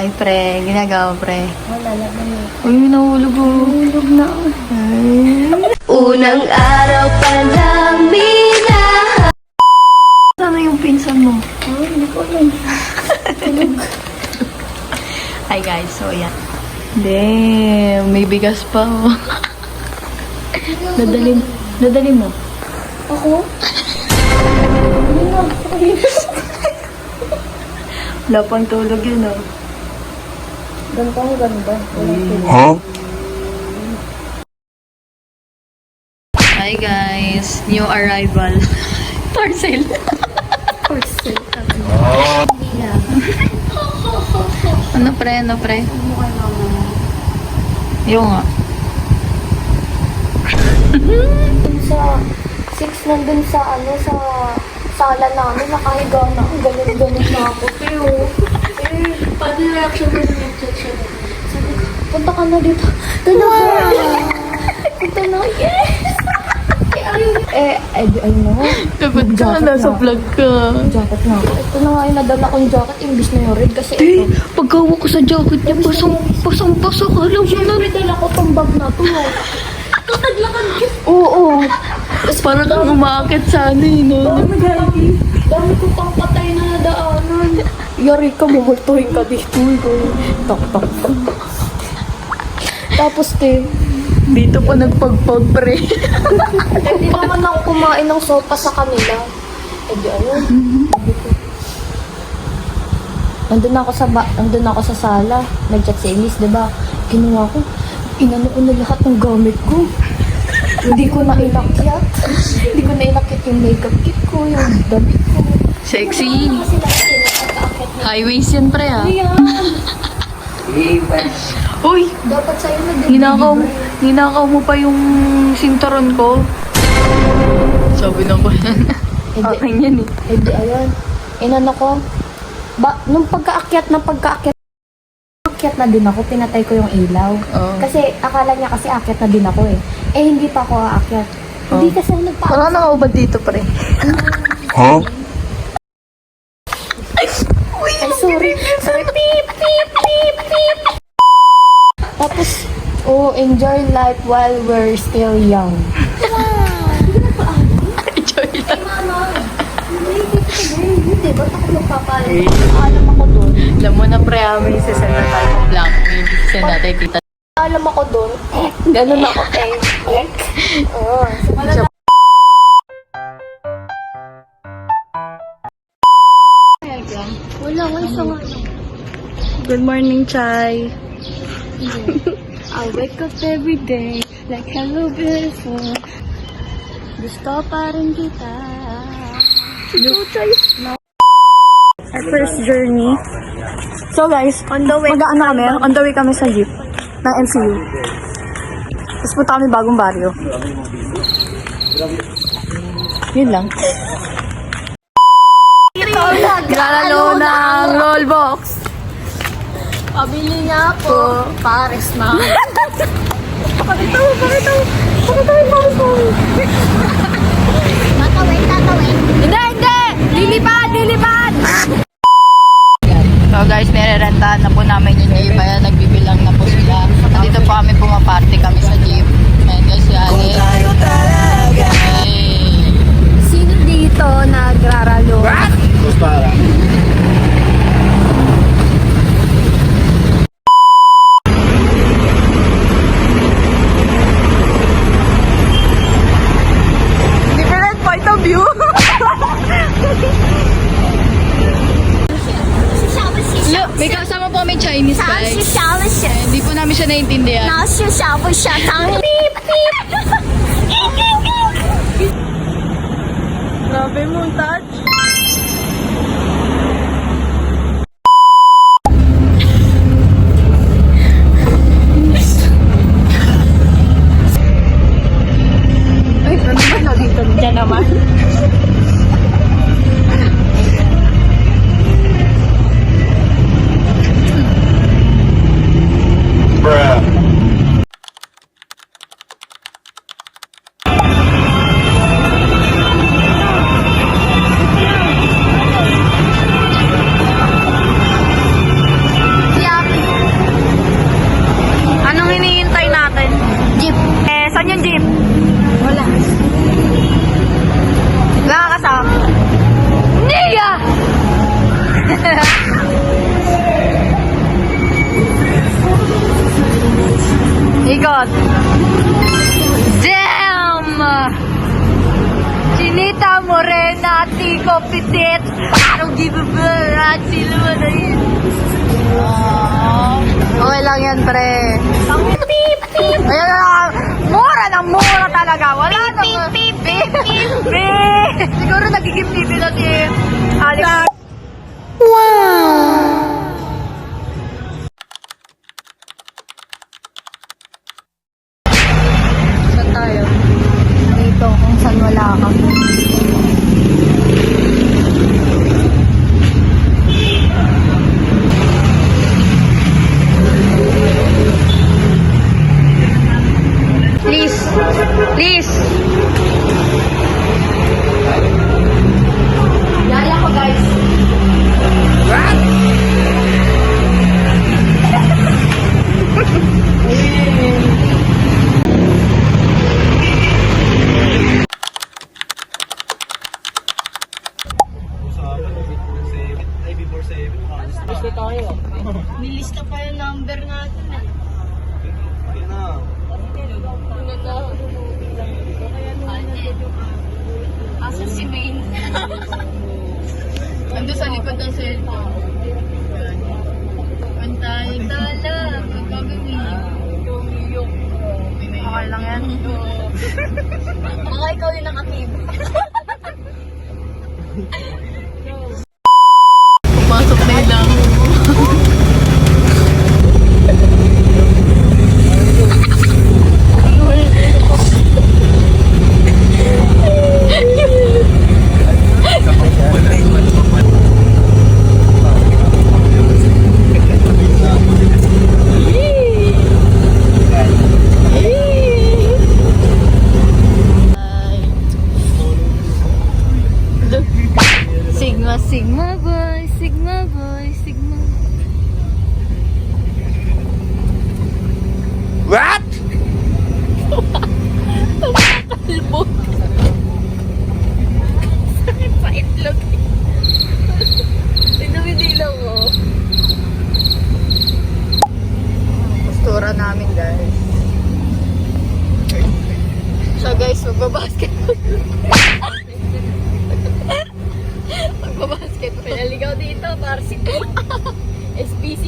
Ay, pre. Ginagawa, pre. Wala na ba yun? Uy, nahulog oh. Nahulog na. Unang araw pa lang minahal. Sana yung pinsan mo? Oh, hindi ko alam. Hi guys, so yan. Damn, may bigas pa oh. Nadali mo. Ako? Hindi na. Wala pang tulog yun oh. Ganito ang ganda. Hi guys, new arrival. Parcel. Parcel. Ano pre? Yung nga. Dun sa 6 nandun sa sa sala namin, nakahiga na. Ang galit-galit na ako. Pero, paano reaction ko na nag-chat siya? Sabi ko, punta ka na dito. Talaga. Punta na, yes! Ayun na nga. Dapat ka nasa vlog ka. Jacket na ako. Ito na nga yung nadala kong jacket, imbis na yung red. Kasi Eh, ito, pagkawa ko sa jacket niya, pasang-pasok. Alam mo na. dala ko tong bag na to. Naglakan gift. Oo. Parang kang umakit sa ano eh, no? Dami ko pang patay na nadaanan. Yari ka, mumultuhin ka dito. Tak. Tapos, Dito pa nagpagpag, pre. hindi naman ako kumain ng sopa sa kanila. Eh, di ayun. Sabi ko. Nandun ako sa sala. Nag-chat si Elise, diba? Ginawa ko. Inano ko na lahat ng gamit ko. Hindi ko na inakyat. Hindi ko na inakyat yung makeup kit ko, yung damit ko. Sexy. Kasi lahat pinakakaakyat na. Highways yan, pre, ah. Ayan. Uy! Dapat sa'yo na Ninakaw mo pa yung sinturon ko. Sabi na ko yan. Akin yan eh. Eh di ayun. Inano ko. Nung pagkaakyat na din ako, pinatay ko yung ilaw. Oo. Kasi akala niya kasi akyat na din ako eh. Eh hindi pa ako aakyat. Hindi kasi ako Wala na ako ba dito, pre? Ay, sorry. Beep. Tapos, enjoy life while we're still young. Enjoy lang. Hindi, ba't ako magpapalit? Alam ako doon. Alam mo na, pre, may sasend na tayo ng Blackpink. Send natin kita. Alam ako doon. Ganun ako, Oo. Wala, isa nga. Good morning, Chai. I wake up every day like hello beautiful. Gusto pa rin kita. Our first journey. So guys, on the way kami sa jeep ng MCU. Tapos punta kami bagong baryo. Yun lang. Naglalaro ng roll box. Pabili nga po. Pares na. Pakita mo yung box mo. Tatawin. Hindi! Lilipad! So guys, nire-rentahan na po namin yung jeep. Ayan, nagbibilang na po sila. Nandito po kami, pumaparte kami sa jeep. Ayan guys, si Ali. Hey. Sino dito nagraralo? Different point of view. Look, may kasama po kami Chinese guys. Hindi po namin siya naiintindihan. Grabe mo, touch. Ay, ano ba na dito? Diyan naman. Ati ko pitit. I don't give a fuck. Ati naman na yun. Okay lang yan, pre. Pip, pip. Ayan na. Mura ng mura talaga. Wala na. Pip, pip, pip, pip. Siguro nagiging pipi na si Alex. Saan tayo? Dito, kung saan wala ka. Please. Please. Yaya ko, guys. Nilista pa yung number natin eh. Asa si Main? Ando sa likod ng cellphone. Pantay tala. Pagkagawin. Tumiyok. Okay lang yan. Baka ikaw yung nakatiba. Pumasok na yun lang. Sigma, Sigma boy, Sigma boy, Sigma. What? Kalbo. Sakit pa itlog. Pinamidila mo. Postura namin, guys. So guys, magbabasketball. Magbabasketball. Naligaw dito, varsity. SPC.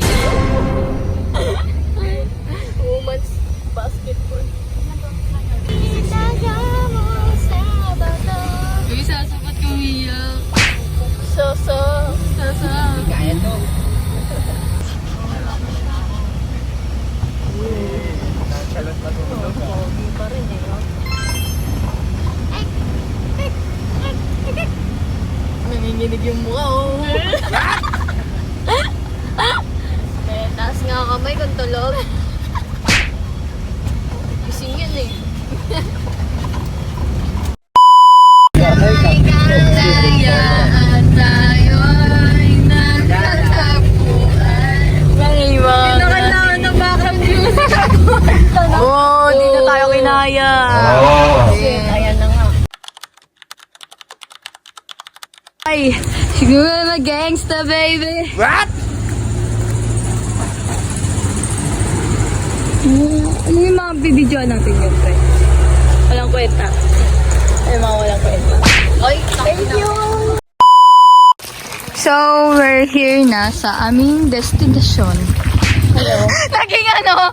Women's basketball. Uy, sasapat kong iyak. Soso. Kaya to. Pogi pa rin eh. Nanginginig yung mukha, oh. Taas nga kamay kung tulog. Gising yun eh. Kalayaan tayo'y nagtatagpuan. Nangiwan. Pinakailangan na background music. Oo, di na tayo kinaya. Ayan na nga. Ay, siguro na gangsta, baby. What? Ano yung mga bibidyoan natin yun, pre? Walang kwenta. Ay, mga walang kwenta. Oy, thank you! So, we're here na sa aming destination. Hello. Naging ano?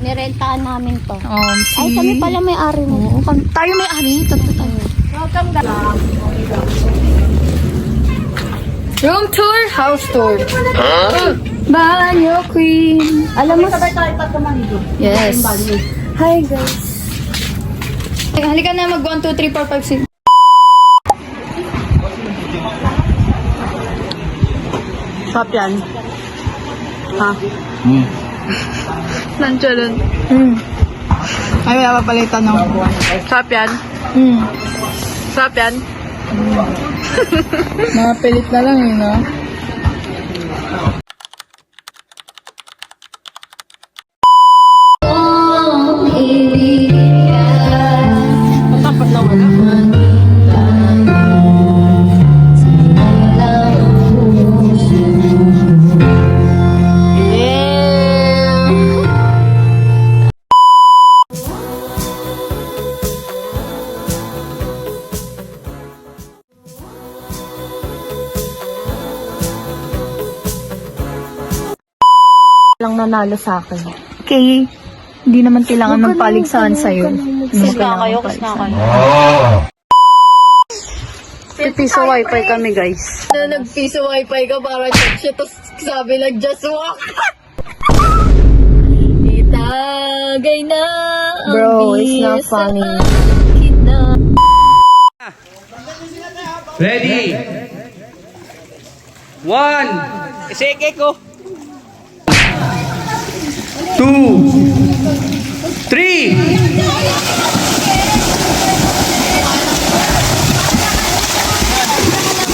Nirentahan namin to. Si... Ay, kami pala may-ari mo. Oo, tayo may-ari. Tatlo tayo. Welcome back. Room tour, house tour. Banyo Queen. Alam mo, sabay tayo pagkamaligo. Yes. Hi, guys. Halika na, mag 1, 2, 3, 4, 5, 6. Stop yan. Ha? Nandiyan. Ay, wala papalitan no? Stop yan. Stop yan. Mga pilit na lang yun, no? lang nanalo sa akin. Okay. Hindi naman kailangan Huwag ng ka na, paligsahan huwag ka na, sa'yo. huwag ka na. Hindi Kiss na kailangan kayo, ng kiss na paligsahan. Piso wifi kami guys. Nagpiso wifi ka para check siya, tapos sabi lang, just walk. Itagay na ang Bro, it's not bis funny. sa akin na. Ready? One. Iseke ko. 2, 3.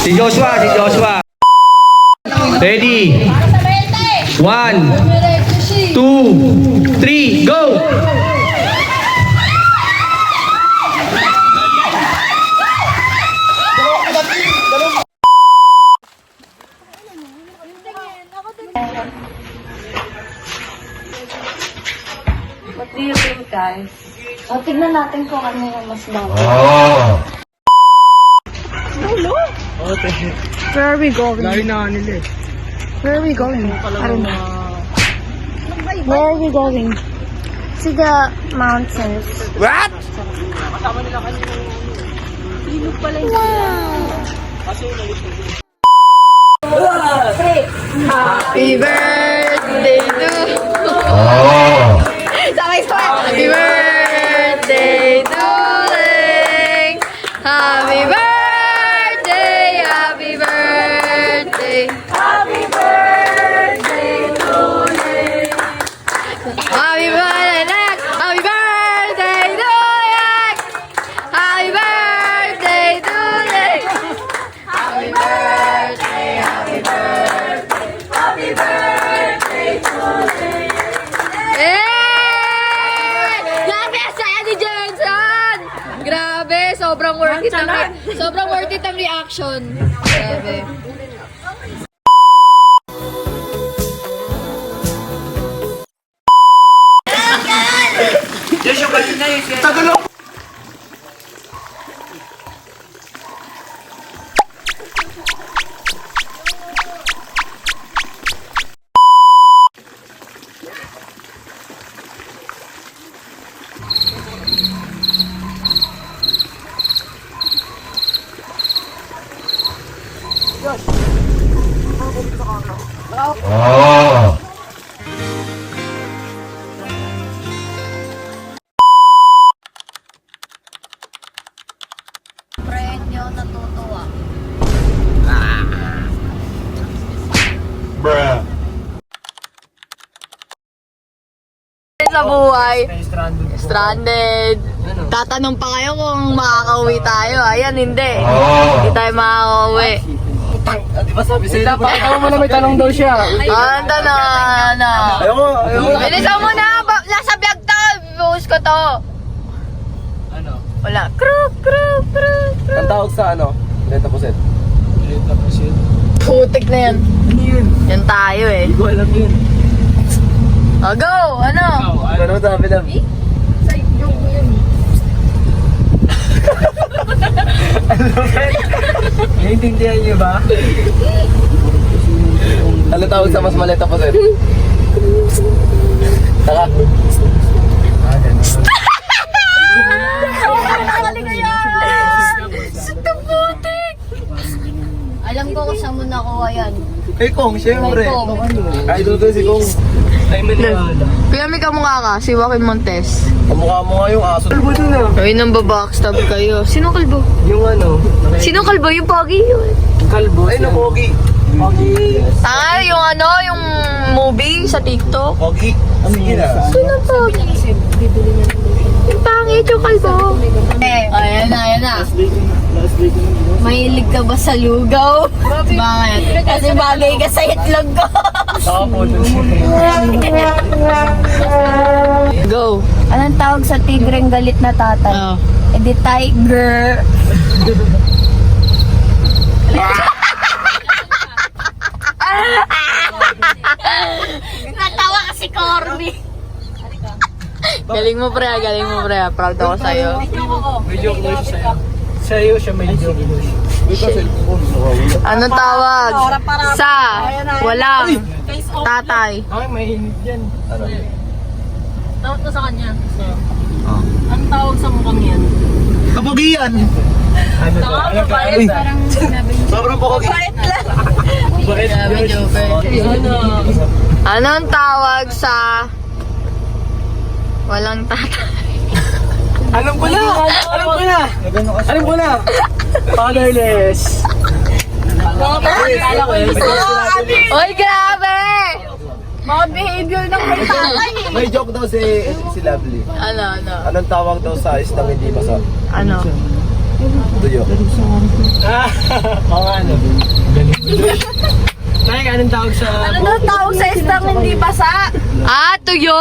Si Joshua. Ready? 1, 2, 3, go! What do you think, guys? O, tignan natin kung ano yung mas bago. Where are we going? Where are we going? I don't know. Where are we going? To the mountains. What? Happy birthday to Happy birthday to Ling. Happy birthday, happy birthday. Happy birthday to Ling. Happy birthday, Lex. Happy birthday to Lex. Happy birthday to Ling. Happy birthday, happy birthday. Happy birthday to Ling. Grabe, ang saya ni Jensen! Grabe, sobrang worth it ang reaction. Grabe. Preno natutuwa. Sa buhay. Stranded. Tatanong pa kayo kung makakauwi tayo. Ayan, hindi. Hindi tayo makakauwi. Ikaw mo na may tanong daw siya. Anda na. Bilisan mo na. Nasa biag to. Buhos ko to. Ano? Wala. Kruk. Ang tawag sa ano? Leta Puset. Putik na yan. Ano yun? Yan tayo eh. Hindi ko alam yun. Oh, go! Ano? Ano sabi lang? Naiintindihan niyo ba? Ano tawag sa mas maleta Puset? Taka. Alam ko kung saan mo nakuha yan. Kay Kong, syempre. Kay Kong. Idol ko si Kong. Ay, maniwala. Kuya, may kamukha ka. Si Joaquin Montes. Kamukha mo nga yung aso. Kalbo din ah. Ay, nang babackstab kayo. Sino kalbo? Yung ano? Sino kalbo? Yung pogi yun. Kalbo. Ay, no, Pogi. Pogi. Ah, yung ano, yung movie sa TikTok. Pogi. Sige na. Sino pogi? Yung pangit yung kalbo. Ayan na. Mahilig ka ba sa lugaw? Bakit? Kasi bagay ka sa itlog ko. Go. Anong tawag sa tigreng galit na tatay? Oh. Eh di tiger. Natawa kasi Corby. Galing mo pre. Proud ako sa'yo. May joke mo siya sa'yo. Sa'yo siya may joke. Anong tawag sa walang tatay? Ay, mainit yan. Ano? Tawag ko sa kanya. Anong tawag sa mukhang yan? Kapugian! Ano to? Ano ka? Sobrang pogi. Bakit? Anong tawag sa walang tatay? Alam ko na! Alam ko na! Alam ko na! Fatherless! Oy, grabe! Mga behavior ng may tatay eh. May joke daw si Lovely. Ano? Anong tawag daw sa isdang hindi basa? Ano? Tuyo. Oo nga, ano? Nay, anong tawag sa... Ano daw tawag sa isdang hindi basa? Ah, tuyo!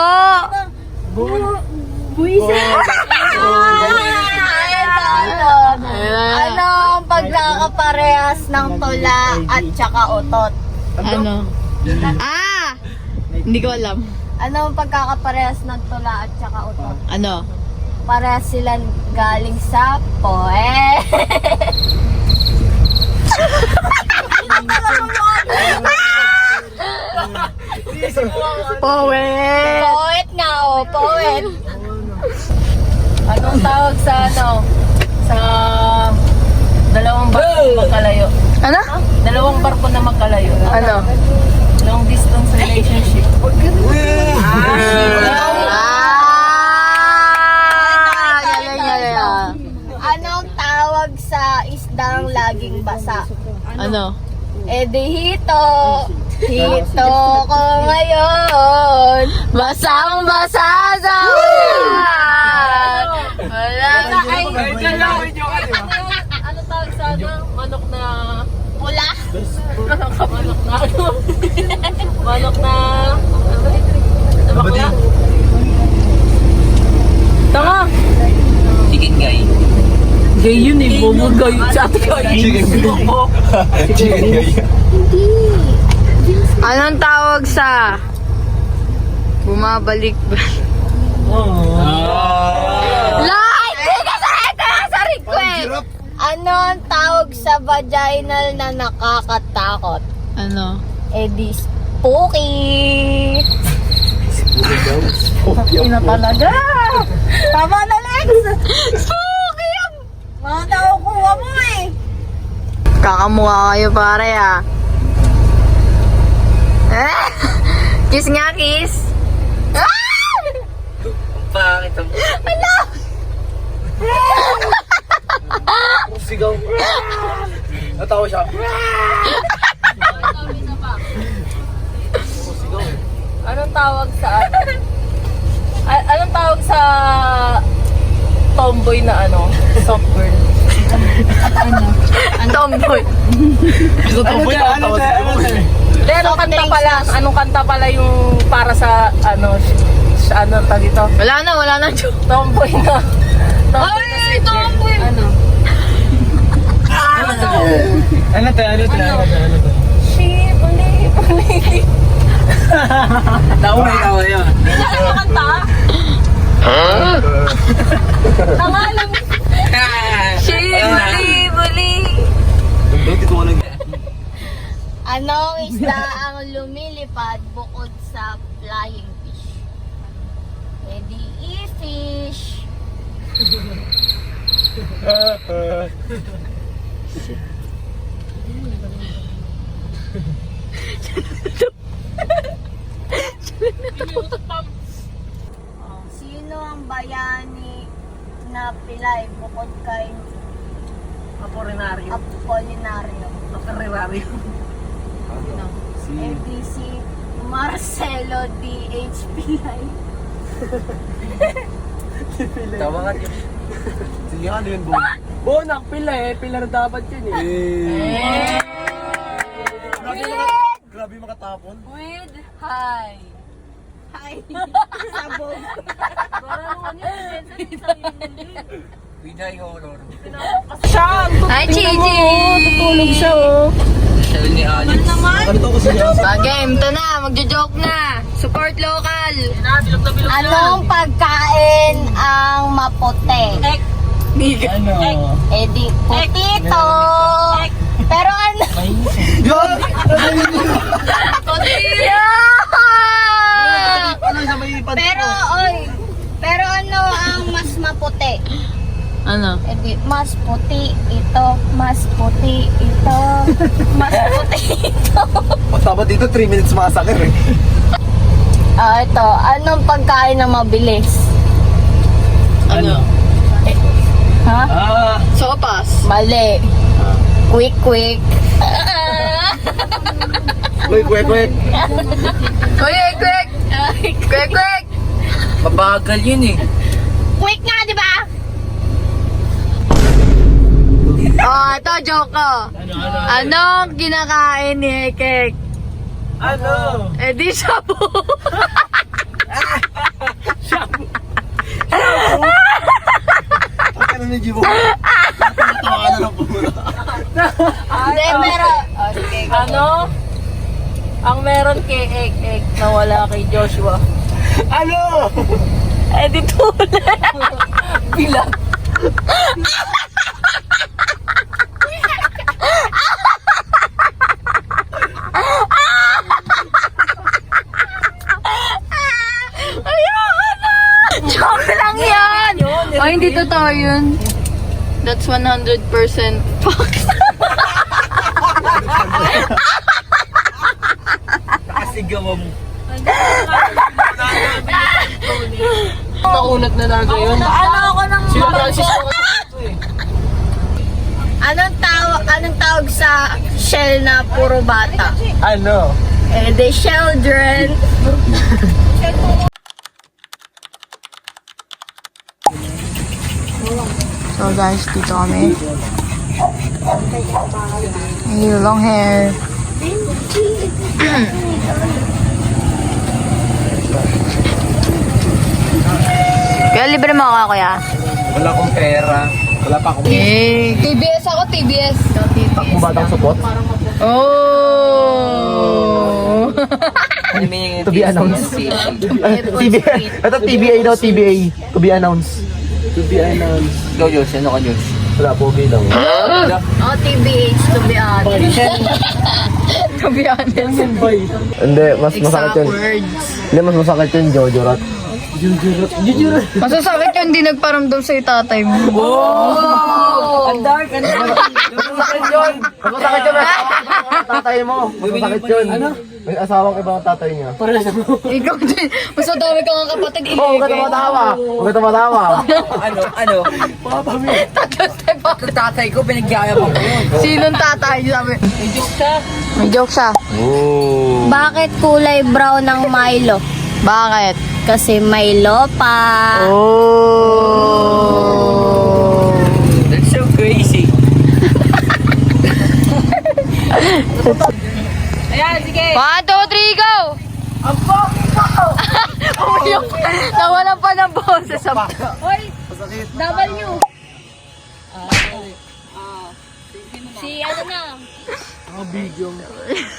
Ano ang pagkakaparehas ng tula at saka utot? Ano? Ah! Hindi ko alam. Ano ang pagkakaparehas ng tula at saka utot? Ano? Parehas silang galing sa poe. Poet! Poet nga oh, poet. Anong tawag sa sa dalawang barko na magkalayo? Ano? Dalawang barko na magkalayo. Ano? Long distance relationship. Galing. Anong tawag sa isdang laging basa? Ano? Hito. Hito ko ngayon. Basang-basa sa ulan! Wala na ay... Ano tawag sa manok na Pula. manok na manok na bakla? Tanga! Chicken guy. Gay yun eh, bobo gay. Chat gay. Chicken guy. Anong tawag sa... Bumabalik ba? Light! Hindi ka sa request! Ano ang tawag sa vaginal na nakakatakot? Ano? Di spooky. Ina Talaga! Tama na, Lex! Spooky yan! Mga nakukuha mo eh. Kakamukha kayo pare ah. Kiss nga, kiss! Pangit ang... Ano? Sigaw. Natawa siya. Anong tawag sa anong tawag sa tomboy na soft girl? Tomboy. Anong kanta pala? Anong kanta pala yung para sa tawag dito? Wala na. Tomboy na. Ay, tomboy! Ano? Ano to? She, uli. Naumay tawa yun. Hindi na kayo kanta? Tanga lang. Buli. Anong isda ang lumilipad bukod sa flying fish? Di e-fish. Sino ang bayani na pilay bukod kay Apolinaryo. Apolinario? Apolinaryo. ABC Marcelo D.H. Pilay. Tawa nga yun. Sige, ano yun, Bo? Bo, nakpila eh. Pilar dapat yun eh. Grabe makatapon. With hi. Hi. Sabog. Parang yun, sa Winay horror. Hi, Gigi! Tutulog siya Sabi ni Alex. Kanto ko siya. Game to na, magjo-joke na. Support local. Anong pagkain ang maputi? Ano? Di putito. yan! Yun! Yeah! Ano sa may ipad Pero, oy, pero ano ang mas maputi? Ano? Eh di, mas puti ito, mas puti ito, mas puti ito. Dapat dito 3 minutes masakir eh. Ito, anong pagkain na mabilis? Ano? Ha? Sopas. Mali. Quick, quick. Wait. Quick, quick! Quick, quick! Mabagal yun eh. Quick nga, di ba? Oh, ito joke ko. Anong kinakain ni Hekek? Ano? Eh di shabu. Ano ni Jibo? Tatawa na lang po. Hindi, pero... Oh, sige, go. Ano? Ang meron kay Ek na wala kay Joshua. Ano? Eh di tulad. Bilang. Joke lang yan! Oh, hindi totoo yun. That's 100% fuck. Nakasigaw mo. Nakunat na lang yun. Ano ako ng... Sila Francisco eh. Anong tawag sa shell na puro bata? Ano? Eh, the children. So guys, dito kami. Hey, long hair. Kaya libre mo ako, kuya. Wala akong pera. Wala pa akong... Eh, TBS ako, TBS. Takbo batang support? Oh! To be announced. TBA. Ito TBA daw, TBA. To be announced. To be announced. Ikaw, Diyos. Ano ka, Diyos? Wala po, bilang. Oh, TBH, to be honest. To be honest. Hindi, mas masakit Exact yun. words. Hindi, mas masakit yun, Jojo Rat. Masasakit yun, hindi nagparamdam sa'yo tatay mo. Ang dark, ang dark. Masakit yun! Masakit yun! May asawang tatay mo! Masakit yun! Ano? May asawang ibang tatay niya. Ikaw din. Mas madami ka nga kapatid. Oo, huwag ka tumatawa! Huwag ka tumatawa! Tatay ko, pinagyayabang ko yun. Sinong tatay? Sabi. May joke siya. May joke siya. Oh. Bakit kulay brown ng Milo? Bakit? Kasi Milo pa. Oh. That's so crazy. Ayan, sige. 1, 2, 3, go! Umiyok. Nawalan pa ng boses. Hoy, W. Si ano na?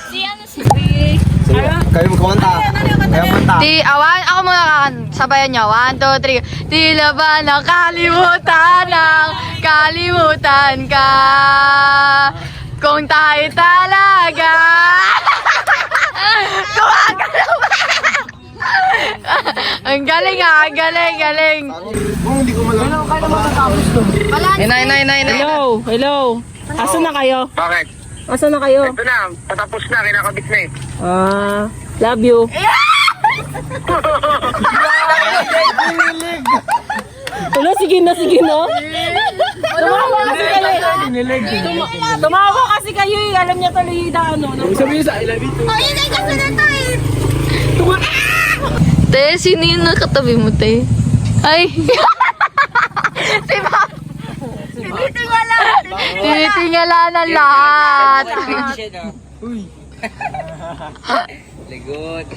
Si ano si Big. Kayo magkumanta. Kayo magkumanta. Ako muna kakan. Sabayan nyo. 1, 2, 3. Tila ba nakalimutan ka? Kung tayo talaga. Gumagalaw ba? Ang galing ah. Galing. Kung hindi ko malam. Hello, hello. Asan na kayo? Bakit? Asan na kayo? Ito na, patapos na, kinakabit na eh. Love you. Hello, sige na. Tumawa kasi kayo. Tumawa kasi kayo eh. Alam niya tuloy yung ano. Sabihin sa I love you too. Oh, yun ay kasi na to eh. Te, sino yung nakatabi mo, te? Ay! Si Ma'am! Tinitingala ng lahat! Ligot.